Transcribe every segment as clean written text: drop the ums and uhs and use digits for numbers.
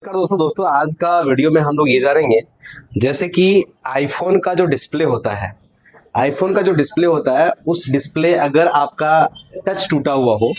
नमस्कार दोस्तों आज का वीडियो में हम लोग ये जानेंगे जैसे कि आईफोन का जो डिस्प्ले होता है उस डिस्प्ले अगर आपका टच टूटा हुआ हो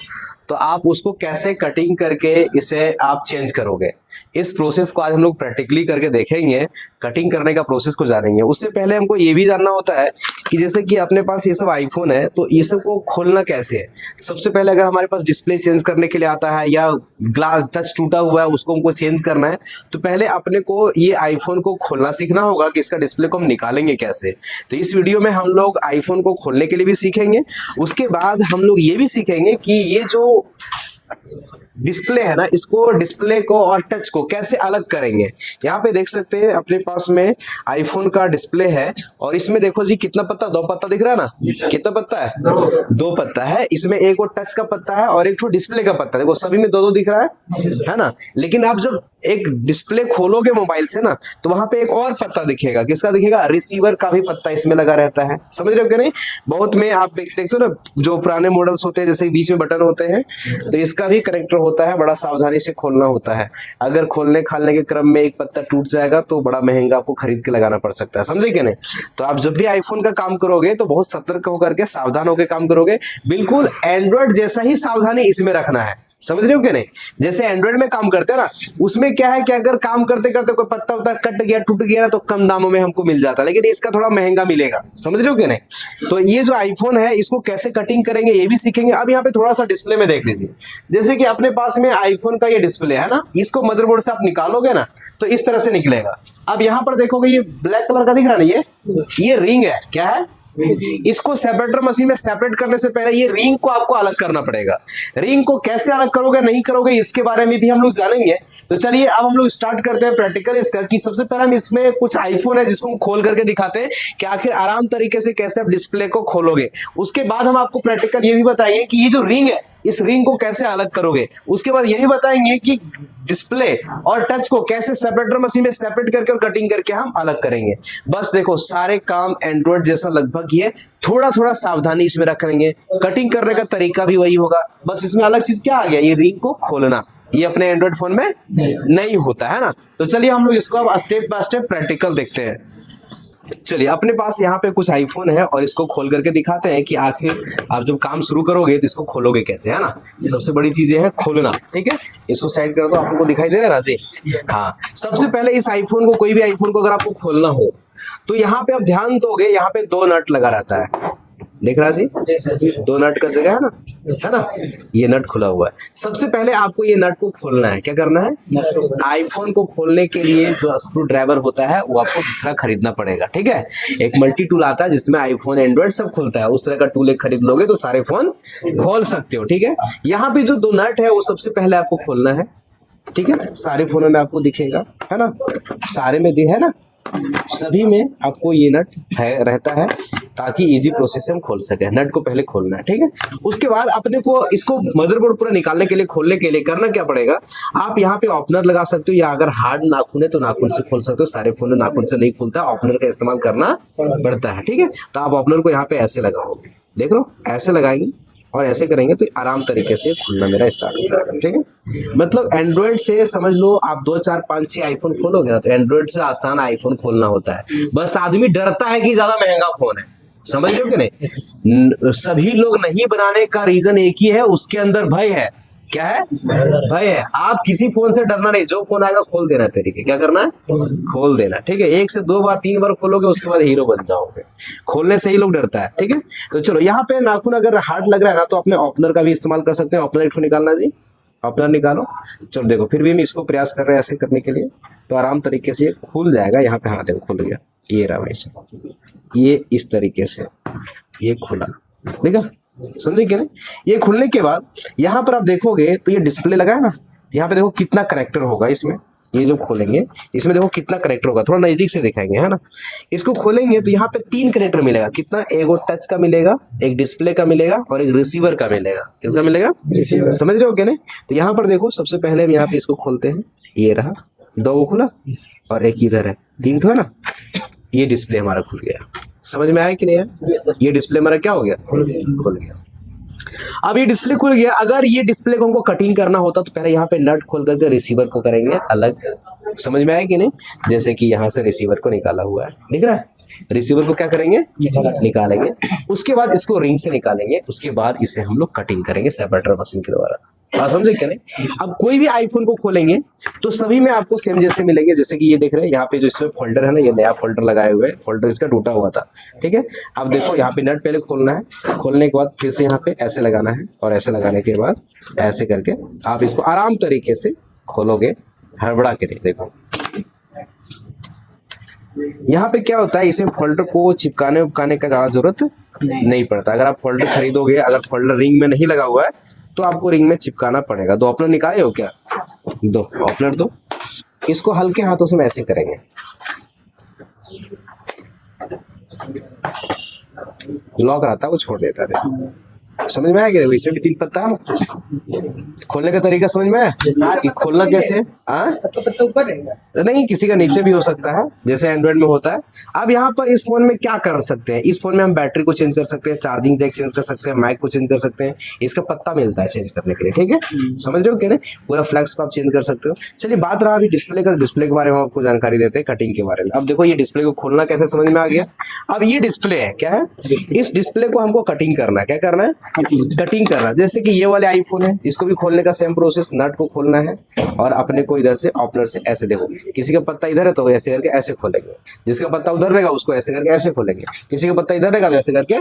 तो आप उसको कैसे कटिंग करके इसे आप चेंज करोगे। इस प्रोसेस को आज हम लोग प्रैक्टिकली करके देखेंगे, कटिंग करने का प्रोसेस को जानेंगे। उससे पहले हमको ये भी जानना होता है कि जैसे कि अपने पास ये सब आईफोन है तो ये सब को खोलना कैसे है। सबसे पहले अगर हमारे पास डिस्प्ले चेंज करने के लिए आता है या ग्लास टच टूटा हुआ है उसको हमको चेंज करना है तो पहले अपने को ये आईफोन को खोलना सीखना होगा कि इसका डिस्प्ले को हम निकालेंगे कैसे। तो इस वीडियो में हम लोग आईफोन को खोलने के लिए भी सीखेंगे, उसके बाद हम लोग ये भी सीखेंगे कि ये जो डिस्प्ले है ना, इसको डिस्प्ले को और टच को कैसे अलग करेंगे। यहाँ पे देख सकते हैं अपने पास में आईफोन का डिस्प्ले है और इसमें देखो जी कितना पत्ता, 2 पत्ता दिख रहा है ना, कितना पत्ता है, 2 पत्ता है। इसमें एक वो टच का पत्ता है और एक तो डिस्प्ले का पत्ता, देखो सभी में 2-2 दिख रहा है ना। लेकिन आप जब एक डिस्प्ले खोलोगे मोबाइल से ना तो वहां पे एक और पत्ता दिखेगा, किसका दिखेगा, रिसीवर का भी पत्ता इसमें लगा रहता है। समझ रहे हो कि नहीं। बहुत में आप देखते हो ना जो पुराने मॉडल्स होते हैं जैसे बीच में बटन होते हैं तो इसका भी कनेक्टर होता है, बड़ा सावधानी से खोलना होता है। अगर खोलने खालने के क्रम में एक पत्ता टूट जाएगा तो बड़ा महंगा आपको खरीद के लगाना पड़ सकता है। समझे कि नहीं। तो आप जब भी आईफोन का काम करोगे तो बहुत सतर्क होकर के सावधान होकर काम करोगे। बिल्कुल एंड्रॉइड जैसा ही सावधानी इसमें रखना है। समझ रहे हो कि नहीं। जैसे एंड्रॉइड में काम करते हैं ना उसमें क्या है कि अगर काम करते करते कोई पत्ता उत्ता कट गया टूट गया ना तो कम दामों में हमको मिल जाता है, लेकिन इसका थोड़ा महंगा मिलेगा। समझ रहे हो कि नहीं। तो ये जो आईफोन है इसको कैसे कटिंग करेंगे ये भी सीखेंगे। अब यहाँ पे थोड़ा सा डिस्प्ले में देख लीजिए, जैसे कि अपने पास में आईफोन का ये डिस्प्ले है ना, इसको मदरबोर्ड से आप निकालोगे ना तो इस तरह से निकलेगा। अब यहाँ पर देखोगे ये ब्लैक कलर का दिख रहा है ना, ये रिंग है। क्या है, इसको सेपरेटर मशीन में सेपरेट करने से पहले ये रिंग को आपको अलग करना पड़ेगा। रिंग को कैसे अलग करोगे नहीं करोगे इसके बारे में भी हम लोग जानेंगे। तो चलिए अब हम लोग स्टार्ट करते हैं प्रैक्टिकल इसका कि सबसे पहले हम इसमें कुछ आईफोन है जिसको हम खोल करके दिखाते हैं कि आखिर आराम तरीके से कैसे आप डिस्प्ले को खोलोगे। उसके बाद हम आपको प्रैक्टिकल ये भी बताएंगे कि ये जो रिंग है इस रिंग को कैसे अलग करोगे। उसके बाद ये भी बताएंगे कि डिस्प्ले और टच को कैसे सेपरेटर मशीन में सेपरेट करके और कटिंग करके हम अलग करेंगे। बस देखो सारे काम एंड्रॉइड जैसा लगभग ही है, थोड़ा थोड़ा सावधानी इसमें रखेंगे। कटिंग करने का तरीका भी वही होगा, बस इसमें अलग चीज क्या आ गया, ये रिंग को खोलना। ये अपने एंड्रॉइड फोन में नहीं होता है ना। तो चलिए हम लोग इसको अब स्टेप बाय स्टेप प्रैक्टिकल देखते हैं। चलिए अपने पास यहाँ पे कुछ आईफोन है और इसको खोल करके दिखाते हैं कि आखिर आप जब काम शुरू करोगे तो इसको खोलोगे कैसे, है ना। ये सबसे बड़ी चीजें हैं खोलना। ठीक है, इसको साइड कर दो, आप लोगों को दिखाई दे रहा है ना जी। हाँ, सबसे पहले इस आईफोन को, कोई भी आईफोन को अगर आपको खोलना हो तो यहाँ पे आप ध्यान दोगे, यहाँ पे 2 नट लगा रहता है, देख रहा जी, 2 नट का जगह है ना, ये नट खुला हुआ है। सबसे पहले आपको ये नट को खोलना है। क्या करना है, आईफोन को खोलने के लिए जो स्क्रू ड्राइवर होता है वो आपको दूसरा खरीदना पड़ेगा। ठीक है, एक मल्टी टूल आता है जिसमें आईफोन एंड्रॉइड सब खुलता है, उस तरह का टूल एक खरीद लोगे तो सारे फोन खोल सकते हो। ठीक है, यहाँ पे जो 2 नट है वो सबसे पहले आपको खोलना है। ठीक है, सारे फोनों में आपको दिखेगा, है ना, सारे में है ना, सभी में आपको ये नट है रहता है ताकि इजी प्रोसेस से हम खोल सके। नट को पहले खोलना है। ठीक है, उसके बाद अपने को इसको मदरबोर्ड पूरा निकालने के लिए, खोलने के लिए करना क्या पड़ेगा, आप यहाँ पे ओपनर लगा सकते हो या अगर हार्ड नाखून है तो नाखून से खोल सकते हो। सारे फोन नाखून से नहीं खुलता, ओपनर का इस्तेमाल करना पड़ता है। ठीक है, तो आप ओपनर को यहाँ पे ऐसे लगाओगे, देख लो ऐसे लगाएंगे और ऐसे करेंगे तो आराम तरीके से खुलना मेरा स्टार्ट हो जाएगा। ठीक है, मतलब एंड्रॉइड से समझ लो आप 2, 4, 5, 6 आईफोन खोलोगे ना तो एंड्रॉइड से आसान आईफोन खोलना होता है। बस आदमी डरता है कि ज्यादा महंगा फोन है। समझ रहे हो कि नहीं। सभी लोग नहीं बनाने का रीजन एक ही है, उसके अंदर भय है। क्या है, भय है। आप किसी फोन से डरना नहीं, जो फोन आएगा खोल देना तरीके। क्या करना है, खोल देना। ठीक है, 1 से 2 बार 3 बार खोलोगे उसके बाद हीरो बन जाओगे। खोलने से ही लोग डरता है। ठीक है, तो चलो यहाँ पे नाखून अगर हार्ड लग रहा है ना तो अपने ओपनर का भी इस्तेमाल कर सकते हैं। ओपनर एक निकालना जी, ओपनर निकालो। चलो देखो फिर भी हम इसको प्रयास कर रहे हैं ऐसे करने के लिए तो आराम तरीके से खुल जाएगा। यहाँ पे हाँ देखो खुल गया, ये रहा भाई, ये इस तरीके से ये खुला। ठीक है, समझे क्या नहीं। ये खुलने के बाद यहाँ पर आप देखोगे तो ये डिस्प्ले लगा है ना, यहाँ पे देखो कितना कनेक्टर होगा इसमें। ये जो खोलेंगे इसमें देखो कितना कनेक्टर होगा, थोड़ा नजदीक से दिखाएंगे, है ना। इसको खोलेंगे तो यहाँ पे 3 कनेक्टर मिलेगा। कितना, एक टच का मिलेगा, एक डिस्प्ले का मिलेगा और एक रिसीवर का मिलेगा। किसका मिलेगा, समझ रहे हो क्या नहीं। तो यहाँ पर देखो सबसे पहले हम यहाँ पे इसको खोलते हैं, ये रहा 2 खुला और एक इधर है, 3 है ना। ये डिस्प्ले हमारा खुल गया। समझ में आया कि नहीं है, ये डिस्प्ले हमारा क्या हो गया, खुल गया। अब ये डिस्प्ले खुल गया। अगर ये डिस्प्ले को हमको कटिंग करना होता तो पहले यहाँ पे नट खोल करके रिसीवर को करेंगे अलग। समझ में आया कि नहीं? जैसे कि यहाँ से रिसीवर को निकाला हुआ है, दिख रहा है? रिसीवर को क्या करेंगे? निकालेंगे। उसके बाद इसको रिंग से निकालेंगे, उसके बाद इसे हम लोग कटिंग करेंगे सेपरेटर मशीन के द्वारा। बात समझे क्या नहीं? अब कोई भी आईफोन को खोलेंगे तो सभी में आपको सेम जैसे मिलेंगे। जैसे कि ये देख रहे हैं यहाँ पे जो इसमें फोल्डर है ना, ये नया फोल्डर लगाए हुए हैं, फोल्डर इसका टूटा हुआ था, ठीक है। अब देखो यहाँ पे नट पहले खोलना है, खोलने के बाद फिर से यहाँ पे ऐसे लगाना है, और ऐसे लगाने के बाद ऐसे करके आप इसको आराम तरीके से खोलोगे, हड़बड़ा के नहीं। देखो यहाँ पे क्या होता है, इसमें फोल्डर को चिपकाने उपकाने का ज्यादा जरूरत नहीं पड़ता। अगर आप फोल्डर खरीदोगे, अगर फोल्डर रिंग में नहीं लगा हुआ है तो आपको रिंग में चिपकाना पड़ेगा। दो ओपनर निकाले हो क्या? दो ओपनर दो। इसको हल्के हाथों से ऐसे करेंगे, लॉक रहता है वो छोड़ देता है। समझ में आया कि इसमें भी 3 पत्ता है ना। खोलने का तरीका समझ में आया कि खोलना कैसे है? नहीं, किसी का नीचे भी हो सकता है जैसे एंड्रॉइड में होता है। अब यहाँ पर इस फोन में क्या कर सकते हैं, इस फोन में हम बैटरी को चेंज कर सकते हैं, चार्जिंग जैक चेंज कर सकते हैं, माइक को चेंज कर सकते हैं। इसका पत्ता मिलता है चेंज करने के लिए, ठीक है? समझ रहे हो क्या नहीं? पूरा फ्लैक्स को आप चेंज कर सकते हो। चलिए बात रहा अभी डिस्प्ले का, डिस्प्ले के बारे में आपको जानकारी देते हैं, कटिंग के बारे में। अब देखो ये डिस्प्ले को खोलना कैसे समझ में आ गया। अब ये डिस्प्ले है, क्या है? इस डिस्प्ले को हमको कटिंग करना है। क्या करना है? कटिंग करना। जैसे कि ये वाले आईफोन है, इसको भी खोलने का सेम प्रोसेस, नट को खोलना है और अपने को इधर से ओपनर से ऐसे, देखो किसी का पत्ता इधर है तो ऐसे करके ऐसे खोलेंगे, जिसका पत्ता उधर रहेगा उसको ऐसे करके ऐसे खोलेंगे, किसी का पत्ता इधर रहेगा तो ऐसे करके।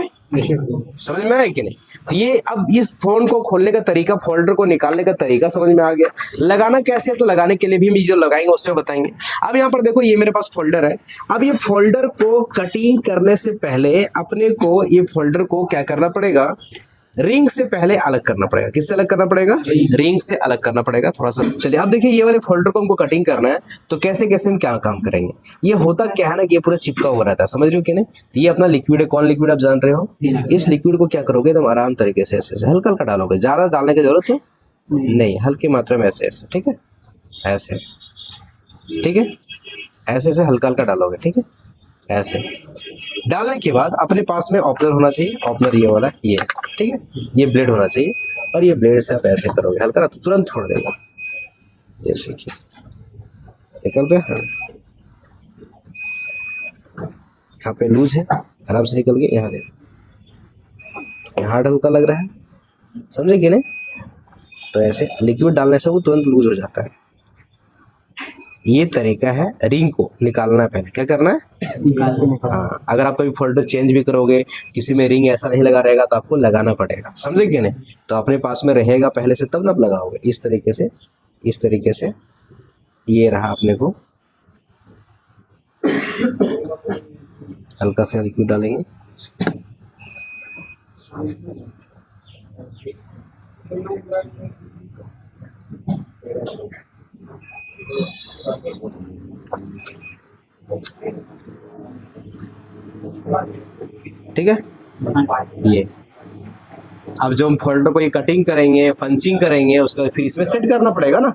समझ में आया कि नहीं? तो ये अब इस फोन को खोलने का तरीका, फोल्डर को निकालने का तरीका समझ में आ गया। लगाना कैसे है तो लगाने के लिए भी हम जो लगाएंगे उसमें बताएंगे। अब यहाँ पर देखो ये मेरे पास फोल्डर है। अब ये फोल्डर को कटिंग करने से पहले अपने को ये फोल्डर को क्या करना पड़ेगा, रिंग से पहले अलग करना पड़ेगा। किससे अलग करना पड़ेगा? रिंग से अलग करना पड़ेगा थोड़ा सा। चलिए अब देखिए ये वाले फोल्डर को हमको कटिंग करना है तो कैसे कैसे हम क्या काम करेंगे। ये होता क्या है ना कि ये पूरा चिपका हुआ रहता है, समझ रहे हो कि नहीं? तो ये अपना लिक्विड है, कौन लिक्विड आप जान रहे हो? इस लिक्विड को क्या करोगे, तुम आराम तरीके से ऐसे हल्का हल्का डालोगे, ज्यादा डालने की जरूरत है नहीं, हल्की मात्रा में ऐसे ऐसे, ठीक है? ऐसे, ठीक है? ऐसे ऐसे हल्का हल्का डालोगे, ठीक है? ऐसे डालने के बाद अपने पास में ओपनर होना चाहिए, ओपनर ये वाला, ये ठीक है, ये ब्लेड होना चाहिए, और ये ब्लेड से आप ऐसे करोगे हल्का ना तो तुरंत छोड़ देगा, जैसे कि निकल पे। हाँ यहाँ पे लूज है, आराम से निकल गया। यहाँ देखो यहाँ हल्का लग रहा है, समझे कि नहीं? तो ऐसे लिक्विड डालने से वो तुरंत लूज हो जाता है। ये तरीका है रिंग को निकालना है। पहले क्या करना है? हाँ, अगर आप कभी फोल्डर चेंज भी करोगे, किसी में रिंग ऐसा नहीं लगा रहेगा तो आपको लगाना पड़ेगा, समझे कि नहीं? तो अपने पास में रहेगा पहले से तब ना आप लगाओगे। इस तरीके से, इस तरीके से ये रहा, अपने को हल्का सा लिक्विड डालेंगे, ठीक है? ये अब जो हम फोल्डर को ये कटिंग करेंगे, पंचिंग करेंगे, उसका फिर इसमें सेट करना पड़ेगा ना।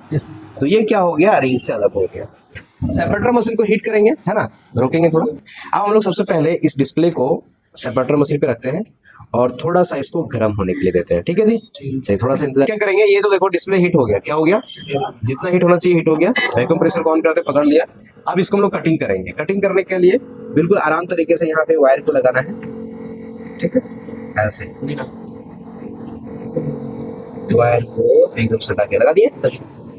तो ये क्या हो गया, रिंग से अलग हो गया। सेपरेटर मशीन को हीट करेंगे, है ना, रोकेंगे थोड़ा। अब हम लोग सबसे पहले इस डिस्प्ले को सेपरेटर मशीन पे रखते हैं और थोड़ा सा इसको गर्म होने के लिए देते हैं, ठीक है जी? चलिए थोड़ा सा इंतजार क्या करेंगे। ये तो देखो डिस्प्ले हीट हो गया, क्या हो गया, जितना हीट होना चाहिए हीट हो गया। वैक्यूम प्रेशर को ऑन करते पकड़ लिया। अब इसको हम लोग कटिंग करेंगे। कटिंग करने के लिए बिल्कुल आराम तरीके से यहाँ पे वायर को लगाना है, ठीक है? ऐसे वायर को एकदम सटा के लगा दिए।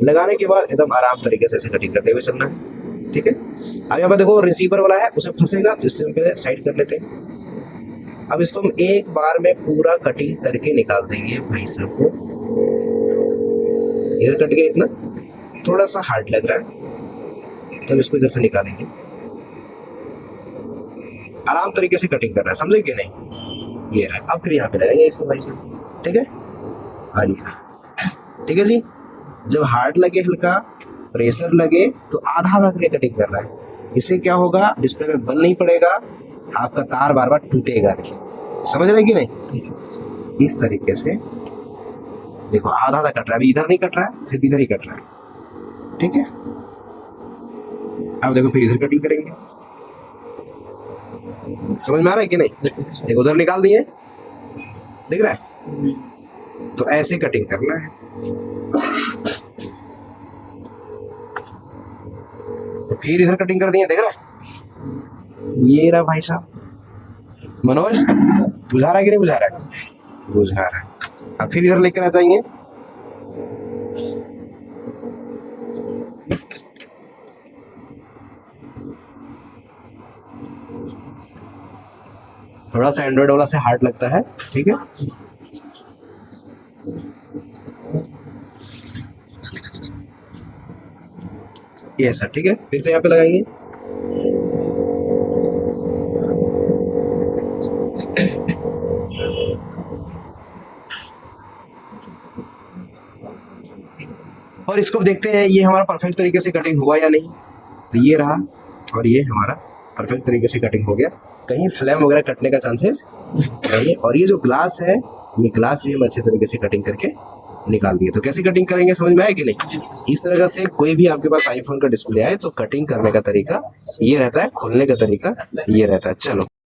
लगाने के बाद एकदम आराम तरीके से ऐसे कटिंग करते हुए चलना है, ठीक है? अब यहाँ पे देखो रिसीवर वाला है, उसे फंसेगा तो इससे साइड कर लेते हैं। अब इसको हम एक बार में पूरा कटिंग करके निकाल देंगे भाई साहब को। इधर कट गया, इतना थोड़ा सा हार्ड लग रहा है, तब इसको इधर से निकालेंगे। आराम तरीके से कटिंग करना है, समझे कि नहीं? ये अब फिर यहाँ पे लगाएंगे इसको भाई साहब, ठीक है? हाँ जी, ठीक है जी। जब हार्ड लगे, हल्का प्रेशर लगे तो आधा आधा करके कटिंग करना है। इससे क्या होगा, डिस्प्ले में बल नहीं पड़ेगा, आपका तार बार बार टूटेगा नहीं। समझ रहे कि नहीं? इस तरीके से देखो आधा आधा कट रहा है, अभी इधर नहीं कट रहा है, सिर्फ इधर ही कट रहा है, ठीक है? अब देखो फिर इधर कटिंग करेंगे। समझ में आ रहा है कि नहीं? देखो उधर निकाल दिए, दिख रहा है? तो ऐसे कटिंग करना है। तो फिर इधर कटिंग कर दिए, देख रहा है, ये रहा भाई साहब। मनोज बुझा रहा है कि नहीं बुझा रहा है? बुझा रहा है। अब फिर इधर लेकर आ जाएंगे, थोड़ा सा एंड्रॉइड वाला से हार्ड लगता है, ठीक है। ये सर ठीक है, फिर से यहाँ पे लगाएंगे। और इसको देखते हैं ये हमारा परफेक्ट तरीके से कटिंग हुआ या नहीं। तो ये रहा, और ये हमारा परफेक्ट तरीके से कटिंग हो गया, कहीं फ्लेम वगैरह कटने का चांसेस नहीं है। और ये जो ग्लास है, ये ग्लास भी हम अच्छे तरीके से कटिंग करके निकाल दिए। तो कैसे कटिंग करेंगे समझ में आया कि नहीं? इस तरह से कोई भी आपके पास आईफोन का डिस्प्ले आए तो कटिंग करने का तरीका ये रहता है, खोलने का तरीका ये रहता है। चलो